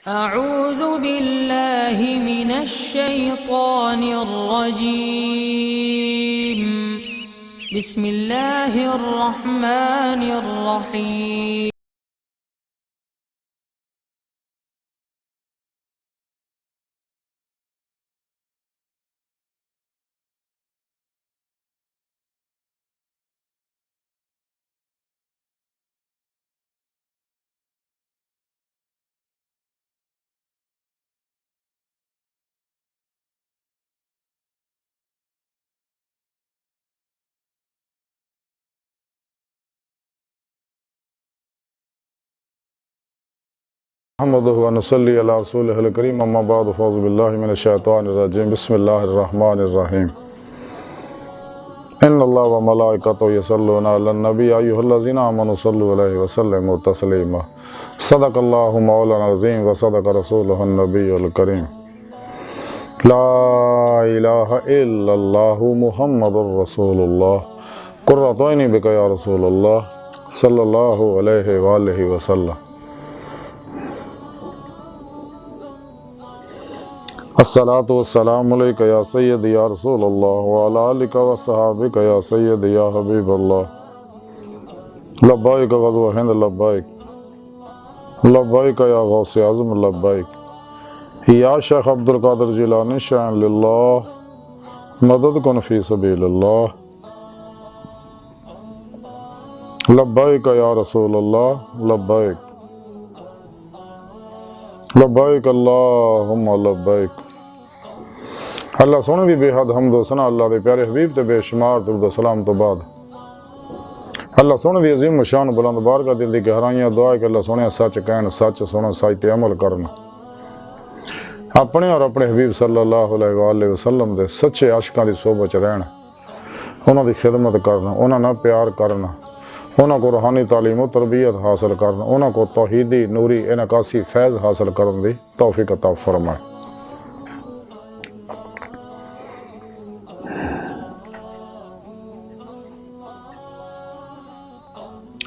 أعوذ بالله من الشيطان الرجيم. بسم الله الرحمن الرحيم. محمد ونصلي على رسوله الكريم اما بعد فاعوذ بالله من الشيطان الرجيم بسم الله الرحمن الرحيم ان الله وملائكته يصلون على النبي ايها الذين امنوا صلوا عليه وسلموا تسليما صدق الله مولانا العظيم وصدق رسوله النبي الكريم لا اله الا الله محمد رسول الله قرة عيني بك يا رسول الله صلى الله عليه وآله وسلم. الصلاة والسلام علیکہ یا سیدی یا رسول اللہ وعلی آلک و صحابک یا سیدی یا حبیب اللہ. لبائک غزوہ ہند لبائک لبائک یا غوث اعظم لبائک یا شیخ عبدالقادر جیلانی شان للہ مدد کن فی سبیل اللہ. لبائک یا رسول اللہ لبائک لبائک اللہم لبائک. اللہ سونے دی بے حد حمد و ثنا اللہ دے پیارے حبیب تے بے شمار درود و سلام تو بعد اللہ سونے دی عظیم شان بلند بارگاہ دل دی گہرائیاں دعا ہے کہ اللہ سونے سچ کہن سچ سونا سچ تے عمل کرنا اپنے اور اپنے حبیب صلی اللہ علیہ وآلہ وسلم دے سچے عاشقاں دی صحبت وچ رہنا انہاں دی خدمت کرنا انہاں نال پیار کرنا انہاں کو روحانی تعلیم و تربیت حاصل کرنا انہاں کو توحیدی نوری انعکاسی فیض حاصل کرن دی توفیق عطا فرمائے.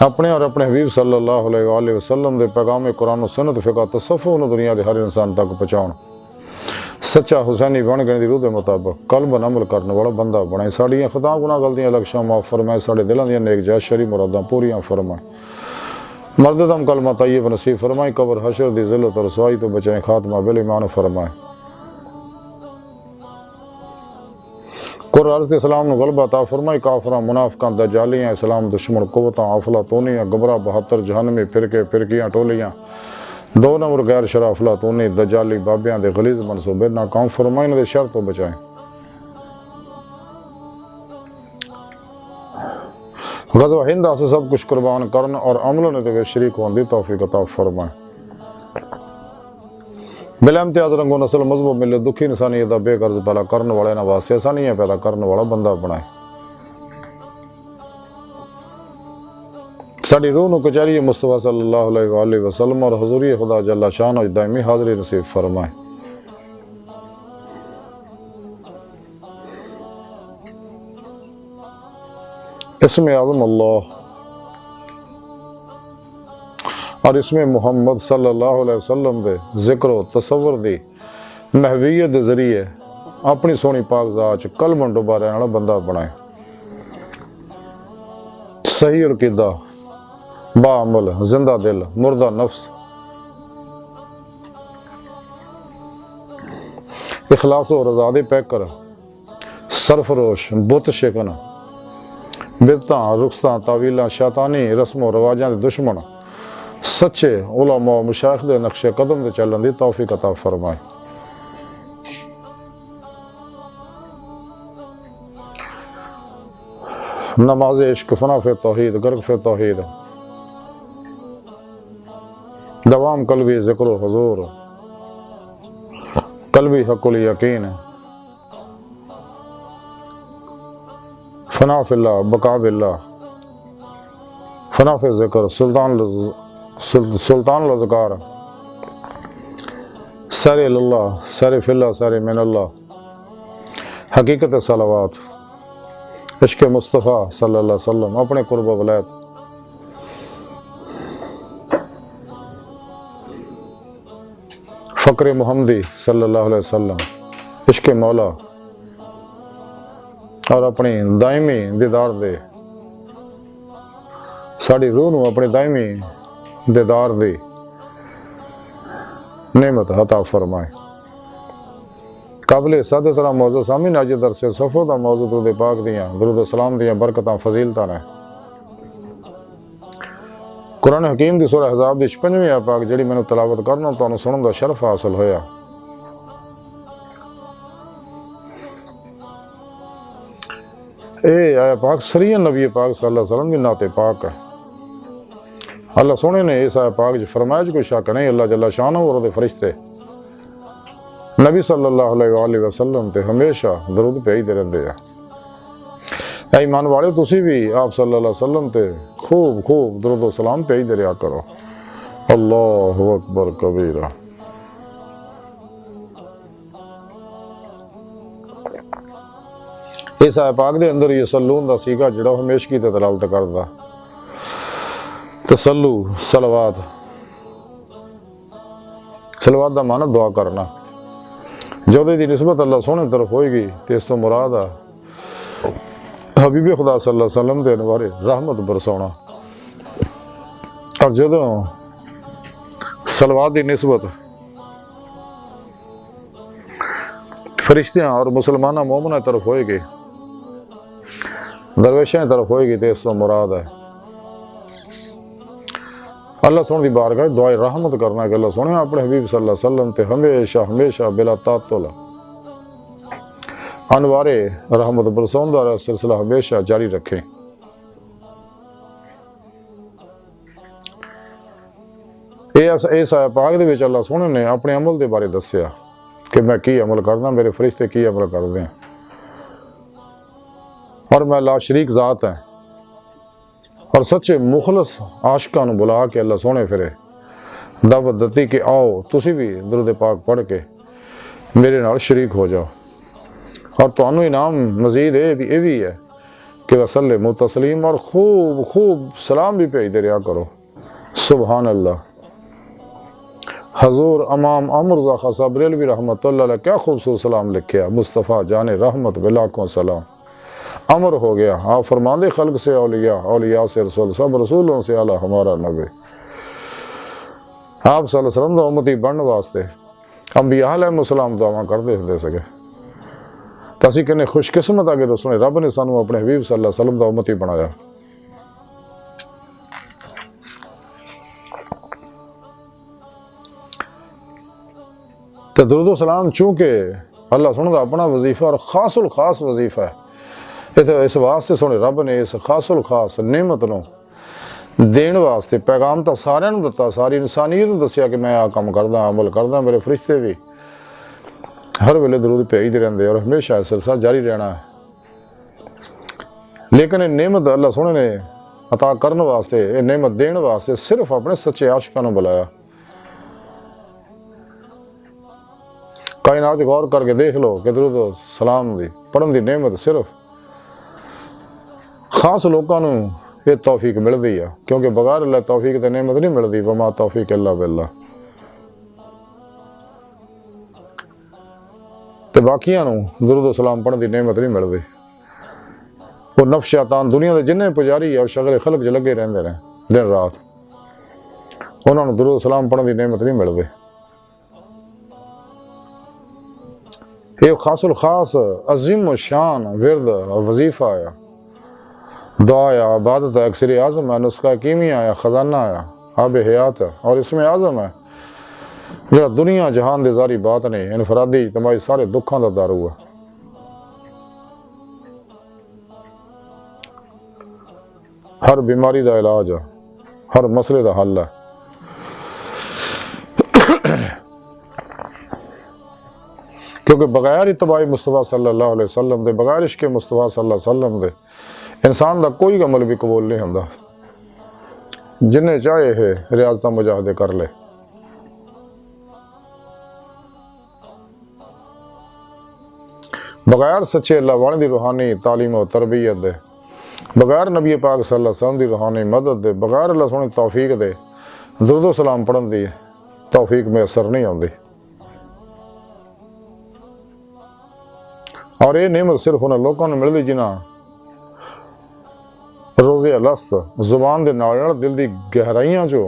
اپنے اور اپنے حبیب صلی اللہ علیہ وآلہ وسلم دے پیغام قرآن و سنت فقہ تصوف انہوں دنیا دے ہر انسان تک پہنچاؤن سچا حسینی بن گئے دی روح دے مطابق قلب عمل کرنے والا بندہ بنائے. ساڑیاں خطا گناہ غلطیاں لکشاں معاف فرمائے ساڑے دلوں دیاں نیک جائز شرعی مراداں پوریاں فرمائے. مرد دم کلمہ طیب نصیب فرمائے قبر حشر دی ذلت اور رسوائی تو بچائیں خاتمہ بالایمان فرمائے. قرآن عرض اسلام نو غلبہ عطا فرمائی کافراں منافقاں دجالیاں اسلام دشمن قوتاں افلاطونیاں گمراہ 72 جہنمی فرقے فرقیاں ٹولیاں 2 نمبر غیر شرع افلاطونی دجالی بابیاں دے غلیظ منصوبے ناکام فرمائی انہاں دے شر تو بچائیں. غزوہ ہند سے سب کچھ قربان کرن اور عملوں نے دے شریک ہون دی توفیق عطا فرمائے. بلا امتیاز رنگ و نسل مذہب ملت دکھی انسانیت دا بے غرض پیدا کرنے والے نواز آسانیاں پیدا کرنے والا بندہ بنائے. ساڑی روح نو کچہری مصطفی صلی اللہ علیہ وآلہ وسلم اور حضوری خدا جل شان اور دائمی حاضری نصیب فرمائے. اسم اعظم اللہ اور اس میں محمد صلی اللہ علیہ وسلم دے ذکر و تصور دی محویت دے ذریعے اپنی سونی پاک ذات قلب ڈوبا رہنے والا بندہ بنائے. صحیح عقیدہ با عمل زندہ دل مردہ نفس اخلاص و رضا دے پیکر سرفروش بت شکن بدتاں رخصتاں تعویلاں شیطانی رسم و رواجاں دے دشمن سچے علماء و مشایخ دے نقش قدم دے چلن دی توفیق عطا فرمائے. نماز عشق فنا فی توحید غرق فی توحید دوام قلبی ذکر و حضور قلبی حق الیقین فنا فی اللہ بقا باللہ فنا فی ذکر سلطان الذکار سر اللہ سر فی اللہ سر من اللہ حقیقت صلوات عشق مصطفی صلی اللہ علیہ وسلم اپنے قرب و ولایت फकर मुहम्मदी सल्लल्लाहु अलैहि वसल्लम, इश्क मौला और अपनी दायमी दीदार दे साड़ी रूह नूं अपने दायमी दीदार दी नेमत अता फरमाए। काबिल सादे तरह मौजूद सामीन अज दरसे सफ़ो दा मौजूद दुरूद पाक दियां दुरूद सलाम दियां बरकतां फजीलतां ने। कुरान हकीम दी सूरह अहज़ाब दी 56वीं आयत पाक जिहड़ी मैनूं तिलावत करना तुहानूं सुणन दा शरफ हासिल होया। ये आया पाक सरिया नबी पाक सल्लल्लाहु अलैहि वसल्लम दी नाते पाक है। अल्लाह सोने ने इस आया पाक च फरमाया कोई शक नहीं, अल्लाह जल्ला शानहू और उहदे फरिश्ते नबी सल्लल्लाहु अलैहि वसल्लम ते हमेशा दरूद भेजदे रहिंदे आ। ऐ ईमान वाले तुसी भी आप सल्लल्लाहु अलैहि वसल्लम ते खूब खूब दरूद सलाम भेजदे रहा करो। अल्लाहु अकबर कबीरा। इस आया पाक दे अंदर यसल्लून दा सीगा जिहड़ा हमेशगी ते तलावत करदा। तसल्लु सलवात, सलवात दा माना दुआ करना। जोदे दी निस्बत अल्लाह सोहने तरफ होएगी ते इस तो मुराद आ हबीब खुदा सल्लल्लाहु अलैहि वसल्लम दे नवारे रहमत बरसाउणा। और जदों सलवात दी निस्बत फरिश्तियां और मुसलमाना मोमना तरफ होएगी, दरवेशां तरफ होएगी ते इस तो मुराद है अल्लाह सोहने दी बारगाह दुआए रहमत करना कि अल्लाह सोहने अपने हबीब सल्लल्लाहु अलैहि वसल्लम ते हमेशा हमेशा बिला तातुल अनवारे रहमत बरसाउंदा रहा सिलसिला हमेशा जारी रखे। इस आया पाक दे विच अल्लाह सोहने ने अपने अमल दे बारे दस्सिया कि मैं की अमल करना, मेरे फरिश्ते की अमल करते हैं और मैं ला शरीक ज़ात है। और सच्चे मुखलस आशिकां नूं बुला के अल्लाह सोहने फिरे दावत दती कि आओ तुसी भी दुरूद पाक पढ़ के मेरे नाल शरीक हो जाओ। और तुहानूं इनाम मजीद ये भी है कि वसल्लम तस्लीम और खूब खूब सलाम भी भेजते रहा करो। सुबहान अल्लाह। हजूर अमाम अमरजा खासा बरेलवी रहमतुल्लाह अलैह क्या खूबसूरत सलाम लिखे, मुस्तफ़ा जाने रहमत बिलाकों सलाम। अमर हो गया आप फरमांदे खल्क से औलिया, औलिया से रसूल, सब रसूलों से आला हमारा नबी। आप सल्लल्लाहु अलैहि वसल्लम दा उम्मती बनने वास्ते अंबिया अलैहिस्सलाम दुआवां करदे हुंदे सके। तो असीं किन्ने खुशकिस्मत आ कि रसूल रब ने सानू अपने हबीब सल्लल्लाहु अलैहि वसल्लम दा उम्मती बनाया। तो दुरूद सलाम चूंकि अल्लाह सुन दा अपना वजीफा और खासुल खास वजीफा है, इस वास्ते सोने रब ने इस खासुल खास नेमत नूं देण वास्ते पैगाम तो सारिआं नूं दित्ता, सारी इंसानियत नूं दस्सिया कि मैं आ काम करदा अमल करदा। मेरे फरिश्ते भी हर वेले दरूद भेजदे रहिंदे और हमेशा इस सिलसिला जारी रहना है। लेकिन ये नेमत अल्लाह सोहने ने अता करने वास्ते, ये नेमत देण वास्ते सिर्फ अपने सच्चे आशिकां नूं बुलाया। कायनात गौर करके देख लो कि दरूद सलाम दी पढ़न दी नेमत सिर्फ खास लोगों नूं ये तौफीक मिलती है, क्योंकि बगैर अल्लाह तौफीक ते नेमत नहीं मिलती। वमा तौफीक इल्ला बिल्लाह। ते बाकियां नूं दुरूद सलाम पढ़न दी नेमत नहीं मिलती। वो नफ्स शैतान दुनिया के जिन्ने पुजारी और शगले खलक च लगे रहंदे ने दिन रात, उन्हां नूं दुरूद सलाम पढ़न दी नेमत नहीं मिलती। ये खासुल खास अजीम शान विरद और वजीफा आया, दुआ आया, इबादत है, अक्सर आज़म है, नुस्खा कीमिया आया, ख़जाना आया, आब हयात है और इसमें आज़म है जो दुनिया जहान दे जारी बात नहीं, इनफरादी इज्तमाई सारे दुखों का दारू है। हर बीमारी का इलाज है, हर मसले का हल है। क्योंकि बगैर इत्तबाई मुस्तफा सल्लल्लाहु अलैहि वसल्लम दे, बगैर इश्क मुस्तफा सल्लल्लाहु अलैहि वसल्लम दे इंसान का कोई अमल भी कबूल नहीं होंदा, जिन्हें चाहे है रियाजत मुजाहदे कर ले। बगैर सच्चे अल्लाह वाले दी रूहानी तालीम और तरबियत दे, बगैर नबी पाक सल्लल्लाहु अलैहि वसल्लम दी रूहानी मदद दे, बगैर अल्लाह सोहनी तौफीक दे दुरूद सलाम पढ़न दी तौफीक मैसर नहीं आती। اور یہ نعمت صرف انہاں لوگوں نے ملدی جنہاں روزے الست زبان دے نال دل دی گہرائیاں جو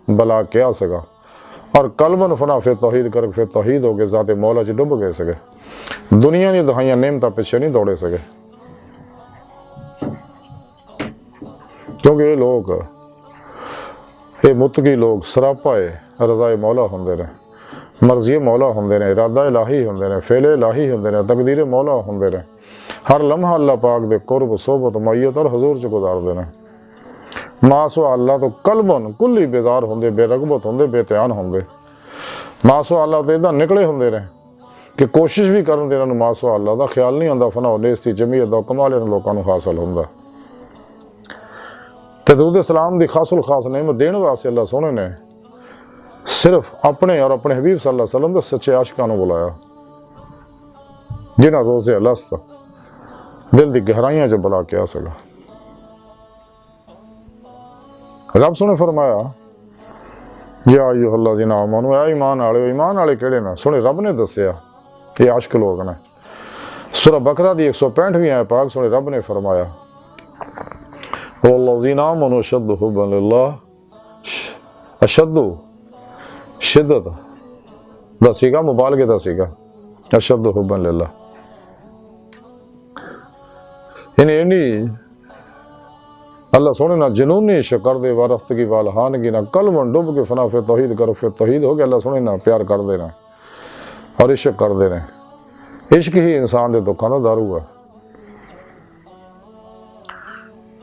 بلا کیا سکا اور قلبن فنا فی توحید کر فی توحید ہو کے ذات مولا چ ڈب گئے سکے دنیا دی دہائیاں نعمتاں پیچھے نہیں دوڑے سکے کیونکہ یہ لوگ یہ متقی لوگ سراپا رضا مولا ہوندے نے مرضی مولا ہوندے نے ارادہ الہی ہوندے نے فعل الہی ہوندے نے تقدیر مولا ہوندے نے ہر لمحہ اللہ پاک دے قرب صحبت معیت اور حضور چ گزار دے نے ماسو اللہ تو قلبن کلی بیزار ہوندے بے رغبت ہوندے بے تیان ہوندے ماسو اللہ تو ادھا نکلے ہوندے نے کہ کوشش بھی کرن دے انہاں ماسو اللہ دا خیال نہیں آندا فنا و نیستی جمیعت دا کمال ان لوکاں نوں حاصل ہوندا تے درود سلام دی خاص الخاص نعمت دین واسطے اللہ سونے نے صرف اپنے اور اپنے حبیب صلی اللہ علیہ وسلم دے سچے عاشقاں نوں بلایا جنہاں روزے الست دل دی گہرائیاں جو بلا کے آ سکا رب سنے فرمایا یا ایھا الذین آمنوا اے ایمان والے کیڑے نے سنے رب نے دسیا یہ عاشق لوگ نے سورہ بقرہ دی 165ویں آیت پاک سنے رب نے فرمایا والذین آمنوا اشد حبا للہ اشد شدت دا سیگا مبالغے دا سیگا اشد حبا للہ یعنی اللہ سونے نہ جنونی شکر دے وارفتگی والہانگی نہ قلبن ڈب کے فنا فی توحید کر فی توحید ہو کے اللہ سونے نہ پیار کر دینا اور عشق کر دینا عشق ہی انسان دے دکھاں دا دارو ہے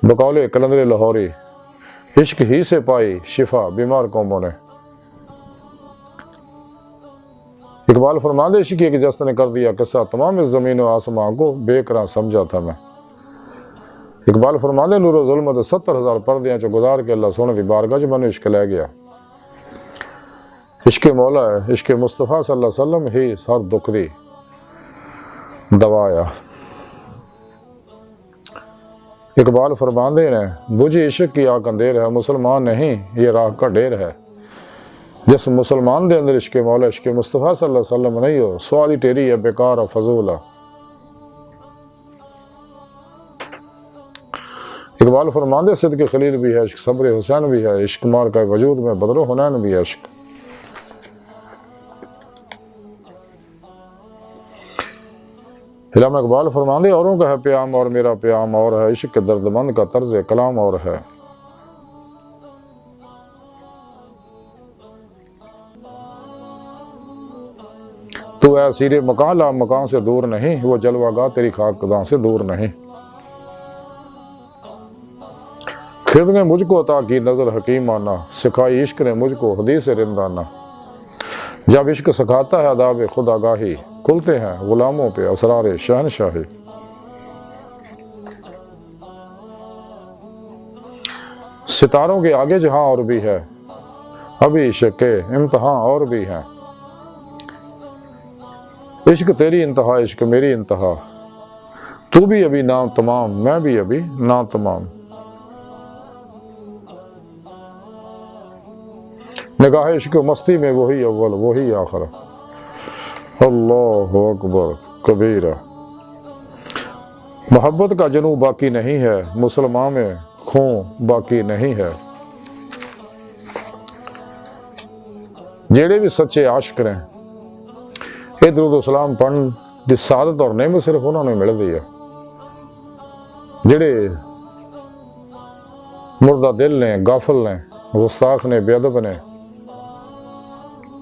بقول کلندر لاہوری عشق ہی سے پائی شفا بیمار قوموں نے اقبال فرماندے عشق ایک جست نے کر دیا قصہ تمام اس زمین و آسمان کو بے قرار سمجھا تھا میں اقبال فرماندے نور و ظلمت 70,000 پردیاں چو گزار کے اللہ سونے دی بارگاہ چ منو عشق لے گیا عشق مولا ہے عشق مصطفی صلی اللہ علیہ وسلم ہی ہر دکھ دی دوایا اقبال فرماندے نے بجھی عشق کی آگ اندیر ہے مسلمان نہیں یہ راہ کا ڈیر ہے جس مسلمان دے اندر عشق مولا عشق مصطفی صلی اللہ علیہ وسلم نہیں ہو سوادی ٹیری ہے بیکار ہے فضول ہے اقبال فرماندے صدق خلیل بھی ہے عشق صبر حسین بھی ہے عشق مار کا وجود میں بدر و حنین بھی ہے عشق علامہ اقبال فرماندے اوروں کا ہے پیام اور میرا پیام اور ہے عشق کے دردمند کا طرز کلام اور ہے تو اے اسیر مکان لا مکان سے دور نہیں وہ جلوہ گاہ تیری خاکداں سے دور نہیں خرد نے مجھ کو عطا کی نظر حکیمانہ سکھائی عشق نے مجھ کو حدیث رندانہ جب عشق سکھاتا ہے آداب خود آگاہی کھلتے ہیں غلاموں پہ اسرار شہنشاہی ستاروں کے آگے جہاں اور بھی ہے ابھی عشق کے امتحان اور بھی ہیں عشق تیری انتہا عشق میری انتہا تو بھی ابھی نام تمام میں بھی ابھی نام تمام نگاہ عشق مستی میں وہی اول وہی آخر اللہ اکبر کبیرہ محبت کا جنوں باقی نہیں ہے مسلمان میں خون باقی نہیں ہے جیڑے بھی سچے عاشق رہیں یہ درود و سلام پڑھن دی سعادت اور نعمت صرف انہوں نے مل دی ہے جیڑے مردہ دل نے غافل نے گستاخ نے بے ادب نے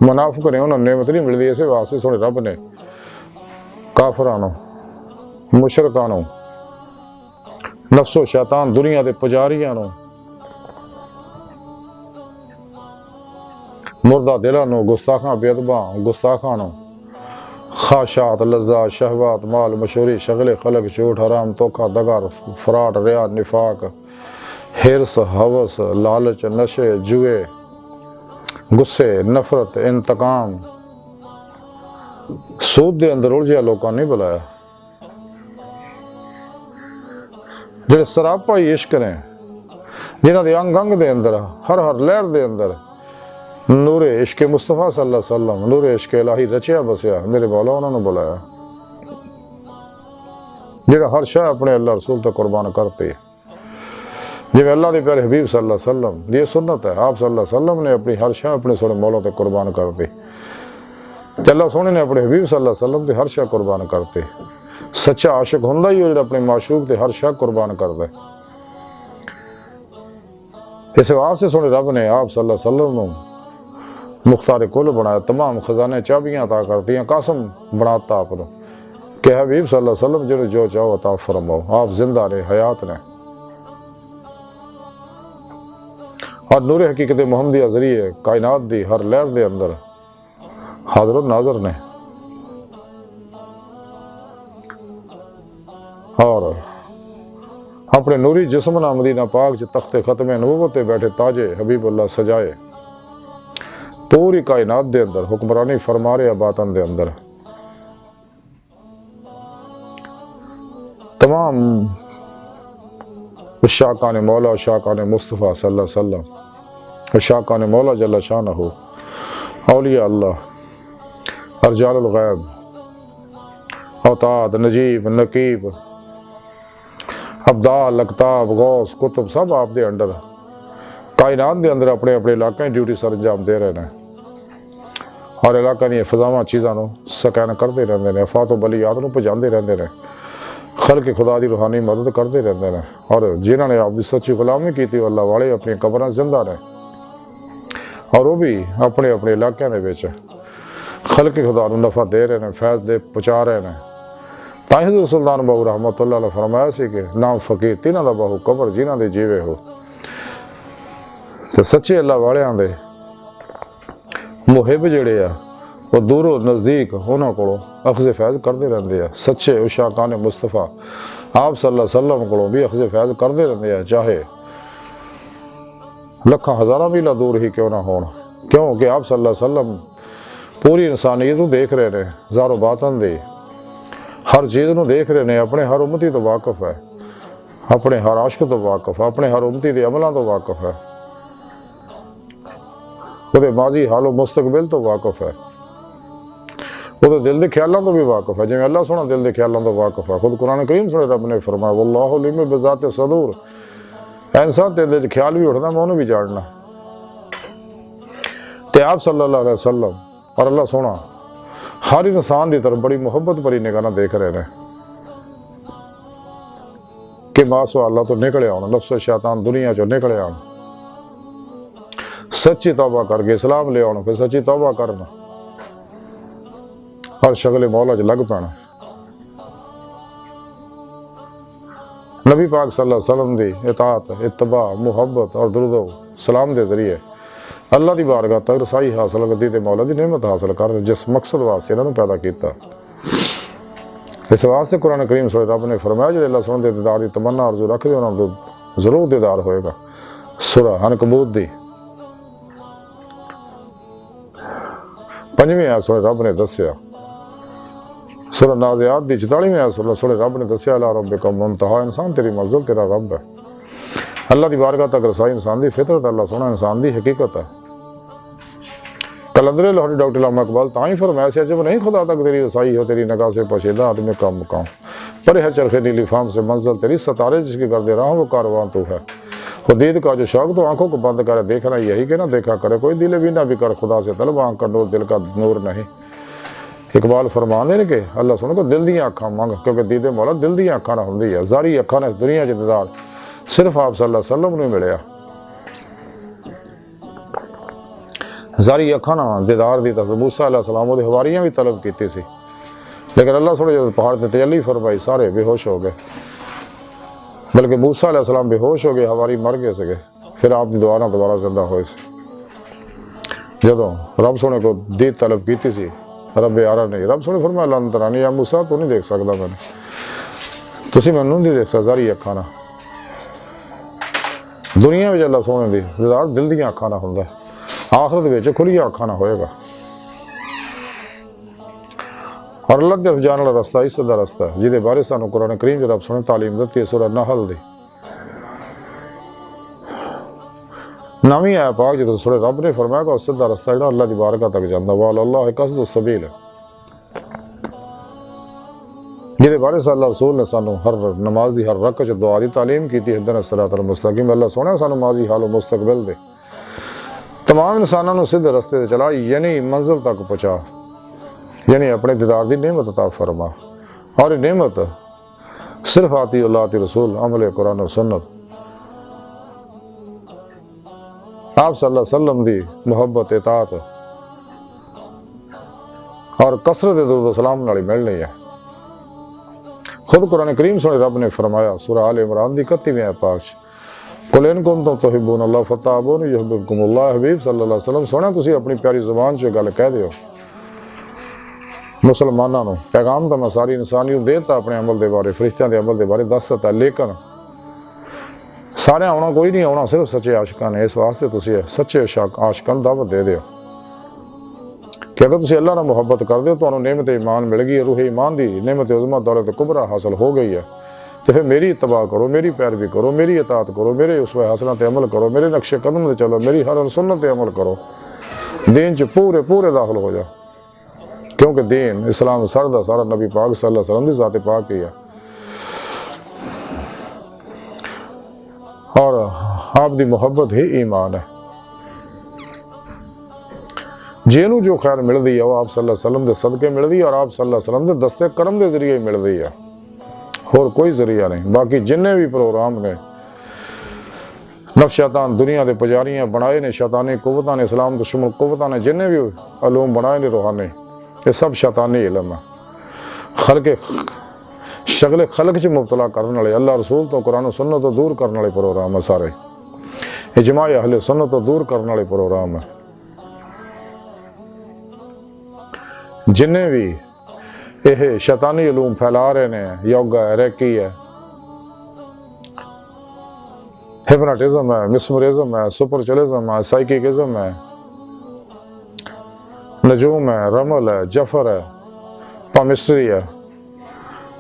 منافق نے انہوں نے نعمت نہیں مل دی اسے واسطے سونے رب نے کافرانوں مشرکانوں نفس و شیطان دنیا دے پجاریانوں مردہ دلانوں گستاخاں بے ادباں گستاخانوں خواہشات لذات شہوات مال مشہوری شغل خلق جھوٹ حرام دھوکہ دگا فراڈ ریا نفاق حرص ہوس لالچ نشے جوئے غصے نفرت انتقام سود دے اندر الجھیا لوکاں نہیں بلایا جڑے سراپا ہی عشق نے جنہاں دے انگ انگ دے اندر ہر لہر دے اندر نور عشق مصطفی صلی اللہ علیہ وسلم نور عشق الہی رچیا بسیا میرے مولا انہوں نے بلایا ਜਿਹੜਾ ਹਰ ਸ਼ਾਹ ਆਪਣੇ ਅੱਲਾਹ ਰਸੂਲ ਤੇ ਕੁਰਬਾਨ ਕਰਤੇ। ਜਿਵੇਂ ਅੱਲਾਹ ਦੇ ਪਿਆਰੇ ਹਬੀਬ ਸੱਲੱਲਾਹੁ अलैहि वसल्लम ਦੀ ਸੁਨਨਤ ਹੈ, ਆਪ ਸੱਲੱਲਾਹੁ अलैहि वसल्लम ਨੇ ਆਪਣੀ ਹਰ ਸ਼ਾਹ ਆਪਣੇ ਸੋਹਣੇ ਮੌਲਾ ਤੇ ਕੁਰਬਾਨ ਕਰਤੇ ਤੇ ਅੱਲਾਹ ਸੋਹਣੇ ਨੇ ਆਪਣੇ ਹਬੀਬ ਸੱਲੱਲਾਹੁ अलैहि वसल्लम ਤੇ ਹਰ ਸ਼ਾਹ ਕੁਰਬਾਨ ਕਰਤੇ। ਸੱਚਾ ਆਸ਼ਿਕ ਹੁੰਦਾ ਹੀ ਉਹ ਜਿਹੜਾ ਆਪਣੇ ਮਾਸ਼ੂਕ ਤੇ ਹਰ ਸ਼ਾਹ ਕੁਰਬਾਨ ਕਰਦਾ। ਇਸ ਵਾਸਤੇ ਸੋਹਣੇ ਰੱਬ ਨੇ ਆਪ ਸੱਲੱਲਾਹੁ अलैहि वसल्लम ਨੂੰ मुख्तार कुल बनाया, तमाम खजाने चाबियाँ अता करती हैं, कासम बनाता आपको कि हबीब सल्लल्लाहु अलैहि वसल्लम जिन्हें जो चाहो अता फरमाओ। आप जिंदा रहे, हयात ने और नूर हकीकत मुहम्मदिया जरिए कायनात दी हर लहर दे अंदर हाज़िर नाज़र ने और अपने नूरी जिस्म ना मदीना पाक च तख्ते खत्मे नबूवत ते बैठे ताजे हबीबुल्लाह सजाए पूरी कायनात दे अंदर हुक्मरानी फरमा रहे बातन दे अंदर। तमाम शाकान मौला शाकान मुस्तफा सल्लल्लाहु अलैहि वसल्लम शाकान मौला जल्ल शानहू औलिया अल्लाह अर्जालुल गैब औताद नजीब नकीब अब्दाल अकताब गौस कुतुब सब आप दे अंडर कायनात दे अंदर अपने अपने इलाके ड्यूटी सर अंजाम दे रहे हैं और इलाका दी फजावां चीज़ों स्कैन करते रहते हैं, अफवाह तो बलियात नूं पहुँचाते रहते हैं, खल के खुदा की रूहानी मदद करते रहते हैं और जिन्होंने आपकी सच्ची गुलामी की थी अल्लाह वाले अपनी कबरां जिंदा ने और वो भी अपने अपने इलाकों के खल के खुदा नूं नफा दे रहे हैं, फैज़ दे पहुँचा रहे हैं। तां ही सुल्तान बाबू रहमतुल्लाह अलैह फरमाया सी कि नाम फकीर तिन्हां दा बाहू कबर जिन्हां दे जीवे हो। तो सच्चे अल्लाह वालियां दे मुहिब जिहड़े आ वो दूरों नज़दीक उन्हां कोलों अखज़ फैज़ करते रहंदे आ। सच्चे उशाकान मुस्तफा आप सल्लल्लाहु अलैहि वसल्लम कोलों भी अखज़ फैज़ करते रहंदे आ, चाहे लखां हज़ारां मील दूर ही क्यों ना होण, क्योंकि आप सल्लल्लाहु अलैहि वसल्लम पूरी इंसानियत नूं देख रहे ने, ज़ारो बातन दे हर चीज़ नूं देख रहे ने, अपने हर उम्मती तो वाकिफ़ है, अपने हर आशिक तो वाकिफ़, अपने हर उम्मती दे अमलों तो वाकिफ़ है, वो माजी हालो मुस्तकबिल तो वाकिफ़ है, वो दिल के ख्यालों तो भी वाकिफ़ है। जिवें अल्लाह सोना दिल के ख्यालों तो वाकिफ़ है। खुद कुरान करीम सुने रब ने फरमाया वल्लाहु अलीम बिज़ाति सदूर, इंसान तेरे दिल ख्याल भी उठदा मैं उन्हें भी जानना। ते आप सल्लल्लाहु अलैहि वसल्लम और अल्लाह सोना हर इंसान की तरफ बड़ी मुहब्बत भरी निगाह देख रहे हैं कि मासो अल्लाह तो निकले आन, नफ्स शैतान दुनिया चो निकले आन, सच्ची तौबा करके इस्लाम ले आना, फिर सच्ची तौबा करना हर शगले मौला च लग पैना। नबी पाक सल्लल्लाहु अलैहि वसल्लम दी इताअत इत्तबा मुहब्बत और दुरूद सलाम के जरिए अल्लाह की बारगाह तक रसाई हासिल करदी ते मौला की नेमत हासिल कर जिस मकसद वास्ते इन्होंने पैदा किया। इस वास्ते कुरान करीम सुने रब ने फरमाया जो अल्लाह सुन दे दीदार की तमन्ना आरजू रखते उन्होंने जरूर दीदार होएगा। सूरह अनकबूत दी 5वीं आयत सुने रब ने दस्या, सूरह नाज़ियात दी 44वीं आयत सुने रब ने दस्या अला रब्बिका मुंतहा, इंसान तेरी मंजिल तेरा रब है। अल्लाह की बारगाह तक रसाई इंसान की फितरत, अल्लाह सोना इंसान की हकीकत है। कलंदरे लाहौरी डॉक्टर इलामा इकबाल तां ही फरमाया से जब नहीं खुदा तक तेरी रसाई हो, तेरी नगाह से पोशीदा आदमी का मुकाम, पर है चरखे नीली फाम से मंजिल तेरी सतारे जिसकी कर दे रहा वो कारवां तू है। खुदीद का जो शौक तो आंखों को बंद करे देखना यही कि ना देखा करे कोई, दिल भी ना भी कर खुदा से तलब, आंख का नूर दिल का नूर नहीं। इकबाल फरमाते ने कि अल्लाह सुनो को दिल दी अखां मंग, क्योंकि दीदे मौला दिल दी अखां ना हुंदी है। ज़ारी अखां ने दुनिया च दीदार सिर्फ आप सल्लल्लाहु अलैहि वसल्लम नूं मिलिया। ज़ारी अखां ना दीदार दी तां मूसा अलैहिस्सलाम दे हवारियां भी तलब कीती सी, लेकिन अल्लाह सुनो जो पहाड़ ते तजल्ली फरमाई सारे बेहोश हो गए, बल्कि मूसा अलैहिस्सलाम बेहोश हो गए, हवारी मर गए सके, फिर आप दी दुआ नाल दोबारा जिंदा होए सी। जदों रब सोने को दीद तलब कीती सी रब यारा नहीं, रब सोने फरमाया लन तरानी या मूसा तू नहीं देख सकदा मैंने, तुसीं मैनूं नहीं देख सकदा ज़ारी अखां नाल। दुनिया में अल्लाह सोने दी दीदार दिल दी अखां नाल हुंदा है, आखिरत विच खुलिया अखां नाल होएगा। और अल्लाह की तरफ जाने वाला रास्ता ही सीधा रास्ता है, जिहदे बारे सानूं कुरान करीम च रब सोने तालीम दी है। सूरह नहल दी 9वीं आयत पाक जो सुने रब ने फरमाया कि सीधा रास्ता जिहड़ा अल्लाह की बारगाह तक जांदा, वाल अल्लाह कसदु सबील, ਜਿਹਦੇ ਬਾਰੇ ਅੱਲਾਹ ਰਸੂਲ ਨੇ ਸਾਨੂੰ ਹਰ ਨਮਾਜ਼ ਦੀ ਹਰ ਰਕਅਤ 'ਚ ਦੁਆ ਦੀ ਤਾਲੀਮ ਕੀਤੀ, ਇਹਦਿਨਾ ਸਿਰਾਤਲ ਮੁਸਤਕੀਮ। ਅੱਲਾਹ ਸੋਹਣਾ ਸਾਨੂੰ ਮਾਜ਼ੀ ਹਾਲ ਮੁस्तकबिल ਦੇ तमाम इंसानों को सीधे रस्ते से चला, यानी मंजिल तक पहुँचा, यानी अपने दीदार की नेमत अता फरमा। और ये नेमत सिर्फ आती अल्लाह आती रसूल अमल कुरान और सुन्नत, आप सल्लल्लाहु अलैहि वसल्लम दी मुहब्बत इताअत और कसरत दुरूद सलाम नाल मिलनी है। खुद कुरान करीम सुने रब ने फरमाया सूरह आल इमरान दी 31वें आयत पाक कुल इन कुंतुम तुहिब्बून अल्लाह फत्ताबून युहिब्बुकुमुल्लाह। हबीब सल्लल्लाहु अलैहि वसल्लम सोहना तुसी अपनी प्यारी जुबान च गल कह दिओ मुसलमानां नूं। पैगाम तो मैं सारी इंसानियत देता अपने अमल दे बारे, फरिश्तियां दे अमल दे बारे दस दिता, लेकिन सारे आउणा कोई नहीं, आउणा सिर्फ सच्चे आशिकां ने। इस वास्ते तुसी सच्चे आशिकां नूं दावत दे दिओ कि अगर तुसी अल्लाह नाल मुहब्बत करदे हो, तुहानूं नेमत ईमान मिल गई है, रूह ईमान दी नेमत उज़्मा दौलत कुबरा हासिल हो गई है, तो फिर मेरी इत्तबा करो, मेरी पैरवी करो, मेरी इताअत करो, मेरे उसवे हसना ते अमल करो, मेरे नक्शे कदम ते चलो, मेरी हर सुन्नत ते अमल करो, दीन च पूरे पूरे दाखिल हो जाओ। क्योंकि दीन इस्लाम सारा दा सारा नबी पाक सल्लल्लाहु अलैहि वसल्लम दी ज़ात पाक ही है। और आप दी मुहब्बत ही ईमान है। जिन्हों जो खैर मिलती है वो आप सल्लल्लाहु अलैहि वसल्लम दे सदके मिलती है, और आप सल्लल्लाहु अलैहि वसल्लम दे दस्ते करम के जरिए मिलती है, और कोई जरिया नहीं। बाकी जिन्ने भी प्रोग्राम ने नफ शैतान दुनिया के पुजारियां बनाए ने, शैतानी कुव्वतां ने, इस्लाम दुश्मन कुव्वतां ने जिन्ने भी अलूम बनाए ने रूहानी, ये सब शैतानी इलम है। खलके शगले खलक च मुबतला करने वाले, अल्लाह रसूल तो कुरान सुन्नत तो दूर करने वाले प्रोग्राम है सारे। इजमा अहले सुन्नत तो दूर करने वाले प्रोग्राम है। जिन्ने भी यह शैतानी अलूम फैला रहे हैं, योगा है, रेकी है, हिप्नोटिज्म है, मिसमरिज्म है, सुपरचुलिज्म है, साइकिकिज्म है, नजूम है, रमल है, जफर है, पामिस्ट्री है,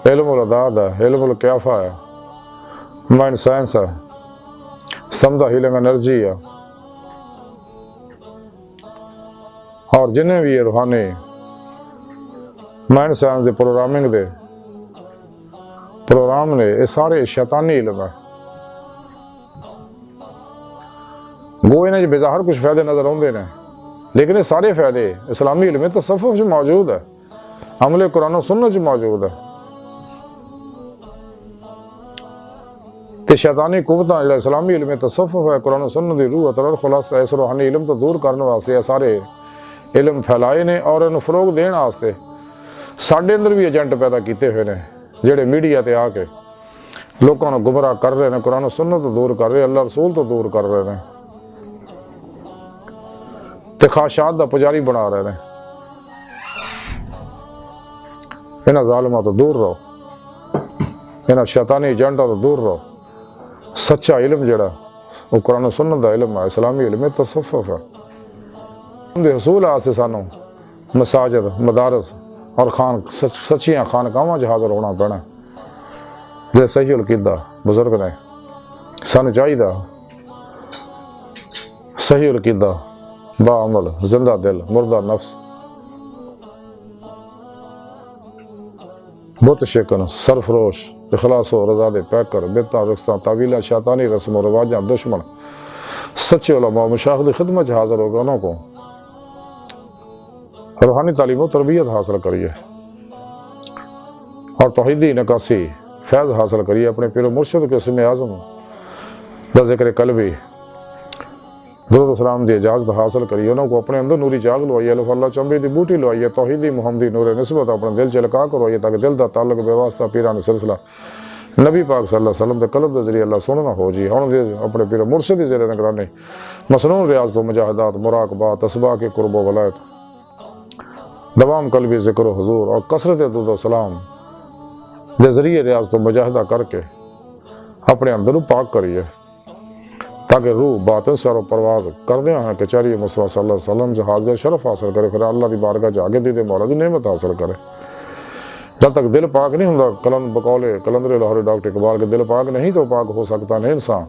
इल्मुल अदाद है, इल्मुल क्याफा है, माइंड साइंस है, समदा हीलिंग एनर्जी है, और जिन्हें भी ये रूहानी माइंड साइंस दे प्रोग्रामिंग दे प्रोग्राम ने, ये सारे शैतानी इल्म है। गो इन्हें बेज़ाहिर कुछ फ़ायदे नज़र आते हैं, लेकिन ये सारे फ़ायदे इस्लामी इल्म तसव्वुफ़ च मौजूद है, अमले कुरान सुन्नत च मौजूद है। तो शैतानी कुव्वतां जिहड़ा इस्लामी इल्म तसव्वुफ़ है, कुरान सुन्नत दी रूह अतर खुलासा, इस रूहानी इल्म तो दूर करने वास्ते ये सारे इल्म फैलाए ने, और इन्हूं फ़रोग देने वास्ते साडे अंदर भी एजेंट पैदा किए हुए हैं, जिहड़े मीडिया ते आके लोगों को गुमराह कर रहे हैं, कुरान सुन्नत तो दूर कर रहे, अल्लाह रसूल तो दूर कर रहे हैं, ते ख्वाहिशात दा पुजारी बना रहे हैं। इन्हां ज़ालिमां तो दूर रहो, इन्हां शैतानी एजेंटां तो दूर रहो। सच्चा इल्म जिहड़ा वो कुरान सुन्नत दा इल्म है, इस्लामी इल्म तसव्वुफ़ है। उहदे हसूल वास्ते सानूं मसाजिद, मदारस और सच्चियां खानकावां च हाज़र होना पैना। जे सही अकीदा बुजुर्ग ने सानूं चाहिदा, सही अकीदा, बाअमल, जिंदा दिल, मुर्दा नफ्स, बुत शिकन, सरफरोश, इखलासो रज़ा दे पैकर, बिदअतां रुख़्सां, तावीलां, शैतानी रस्म व रिवाजां, दुश्मन, सच्चे उलमा मशाइख की खिदमत च हाज़र होगा। उन्हों को रूहानी तालीम और तरबियत हासिल करिए, और तौहीदी नकासी फैज़ हासिल करिए। अपने पीर मुर्शिद के इसम आज़म दा ज़िक्र कल्बी दुरूद सलाम की इजाज़त हासिल करिए। उन्होंने अपने अंदर नूरी जाग लवाइए, अल्लाह अल्लाह चंबे की बूटी लवाइए, तौहीदी मुहम्मदी नूर निस्बत अपने दिल च लका करवाइए, ताकि दिल का ताल्लुक बेवास्ता पीरान सिलसिला नबी पाक सल्लल्लाहु अलैहि वसल्लम के कल्ब के जरिए अल्लाह सोहना हो जी। हुण अपने पीर मुर्शिद की ज़ेर निगरानी मसनून रियाज़त व मुजाहिदात, मुराकबात, असबा के कुर्ब वलायत, दवाम कल्बी ज़िक्र हुज़ूर और कसरत दुरूद सलाम के जरिए रियाज़त व मुजाहिदा करके अपने अंदर पाक करिए, ताकि रूह बातिन सरो परवाज करदे हैं कचहरी मुस्तफी सल्लल्लाहु अलैहि वसल्लम च हाज़िर शरफ हासिल करे, फिर अल्लाह की बारगाह जाके दी मौला की नेमत हासिल करे। जब तक दिल पाक नहीं होंदा, बकौले कलंदर लाहौरी डॉक्टर इकबाल के दिल पाक नहीं तो पाक हो सकता नहीं इंसान,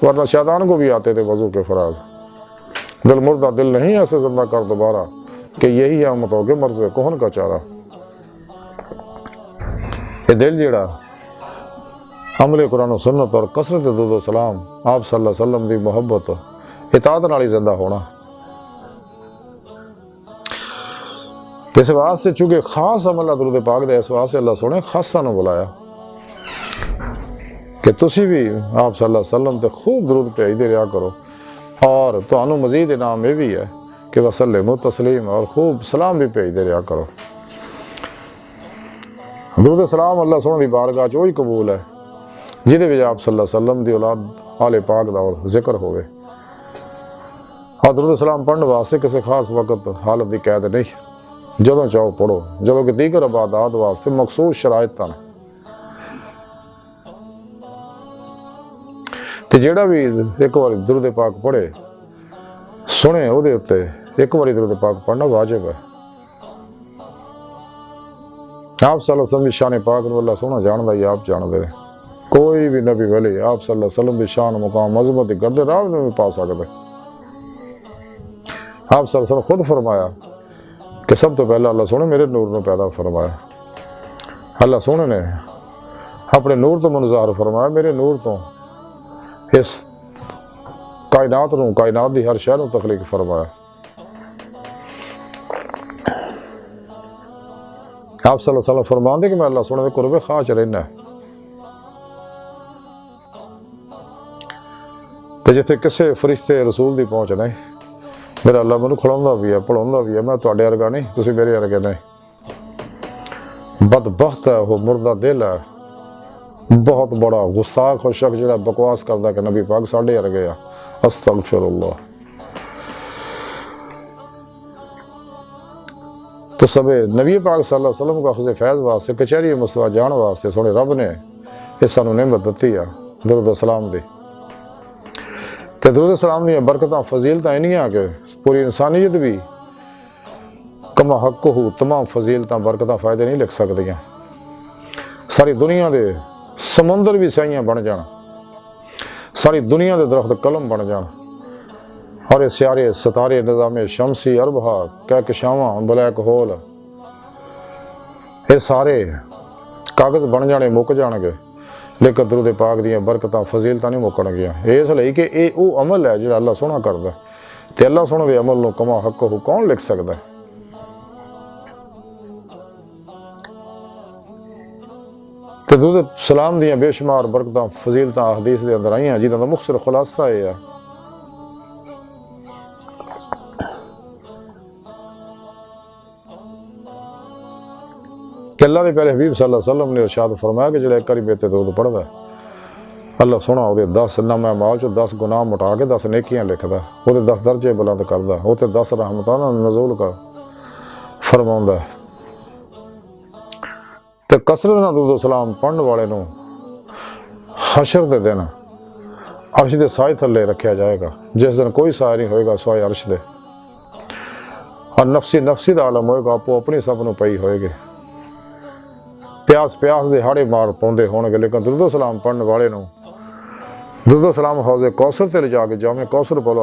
वरना शैतान को भी आते थे वजू के फराज। दिल मुर्दा दिल नहीं ऐसे जिंदा कर दोबारा, कि यही है उम्मतों के मर्ज़ कोहन का चारा। یہ دل جڑا عمل قرآن و سنت اور کثرت درود و سلام آپ صلی اللہ علیہ وسلم دی محبت اطاعت نال ہی زندہ ہونا. اس واسطے چونکہ خاص عمل درود پاک دے، اس واسطے اللہ سونے خاصا نو بلایا کہ تسی بھی آپ صلی اللہ علیہ وسلم تے خوب درود بھیجدے رہا کرو. اور تانوں مزید انعام یہ بھی ہے کہ وسلموا تسلیم، اور خوب سلام بھی بھیجدے رہا کرو. درود سلام اللہ سونے دی بارگاہ وہی قبول ہے جہدے وچ آپ صلی اللہ علیہ وسلم دی اولاد آل پاک دا اور ذکر ہوئے. اور درود سلام پڑھنے واسطے کسی خاص وقت حالت دی قید نہیں، جدوں چاہو پڑھو، جدوں کہ دیگر عبادات واسطے مخصوص شرائط ہیں. تے جیڑا بھی ایک بار درود پاک پڑھے سنے وہ دے اتے ایک بار درود پاک پڑھنا واجب ہے. آپ صلی اللہ علیہ وسلم دی شان پاک نو اللہ سونا جاندہ ہی آپ جاندے. کوئی بھی نبی ولی آپ صلی اللہ علیہ وسلم دی شان مقام عظمت دی گردے راہ میں پا سکتے. آپ صلی اللہ علیہ وسلم خود فرمایا کہ سب تو پہلا اللہ سونے میرے نور نے پیدا فرمایا. اللہ سونے نے اپنے نور تو منظار فرمایا، میرے نور تو اس کائنات نو، کائنات دی ہر شے نو تخلیق فرمایا. آپ صلی اللہ علیہ وسلم فرماندے کہ میں اللہ سونے دے قربے خواہ رہنا ہے. تے جتھے کسے فرشتے رسول دی پہنچ نہیں، میرا اللہ مینوں کھڑاوندا بھی ہے، پڑھاوندا بھی ہے. میں تواڈے ورگا نہیں، تسی میرے ورگے نہیں. بدبخت ہے وہ مردہ دل ہے، بہت بڑا غستاخ اور شخص جڑا بکواس کردا کہ نبی پاک ساڈے ورگے آ. استغفر اللہ. تو سب نبی پاک صلی اللہ علیہ وسلم کو اخذ فیض واسطے کچہری مصطفی جان واسطے سونے رب نے یہ سانو نعمت دتی ہے درود و سلام دی. تے درود و سلام دی برکتاں فضیلتاں انہیاں کہ پوری انسانیت بھی کما حق ہو تمام فضیلتاں برکتاں فائدے نہیں لکھ سکدیاں. ساری دنیا دے سمندر بھی سیاں بن جان، ساری دنیا دے درخت قلم بن جان، اور یہ سیارے ستارے نظام شمسی اربہ کہکشاواں بلیک ہول یہ سارے کاغذ بن جانے مک جان گے، لیکن درود پاک دیاں برکتاں فضیلتاں نہیں مکن گیاں. اس لیے کہ یہ وہ عمل ہے جڑا اللہ سونا کردا ہے، تے اللہ سونے دے عمل نو کما حق ہو کون لکھ سکدا ہے. تے درود سلام دیاں بے شمار برکتاں فضیلتاں احادیث دے اندر آئیاں جنہاں دا مختصر خلاصہ یہ ہے کہ اللہ دے پیارے حبیب صلی اللہ علیہ وسلم نے ارشاد فرمایا کہ جڑا ایک باری میرے تے درود پڑھدا ہے اللہ سونا وہ 10 نامہ اعمال چوں 10 گناہ مٹا کے 10 نیکیاں لکھدا، وہ 10 درجے بلند کردا، وہ 10 رحمتاں دا نزول کر فرماوندا ہے. تے کثرت نال درود و سلام پڑھن والے نو حشر دے دن عرش دے سائے تھلے رکھیا جائے گا، جس دن کوئی سایہ نہیں ہوئے گا سوائے عرش دے، اور نفسی دا عالم ہوئے گا، آپ اپنی سب نو پئی ہوئے گے. پیاس دے ہاڑے مار پوندے ہون گے، لیکن درود و سلام پڑھن والے نو درود و سلام حوض کوثر تے لے جا کے جامع کوثر پلو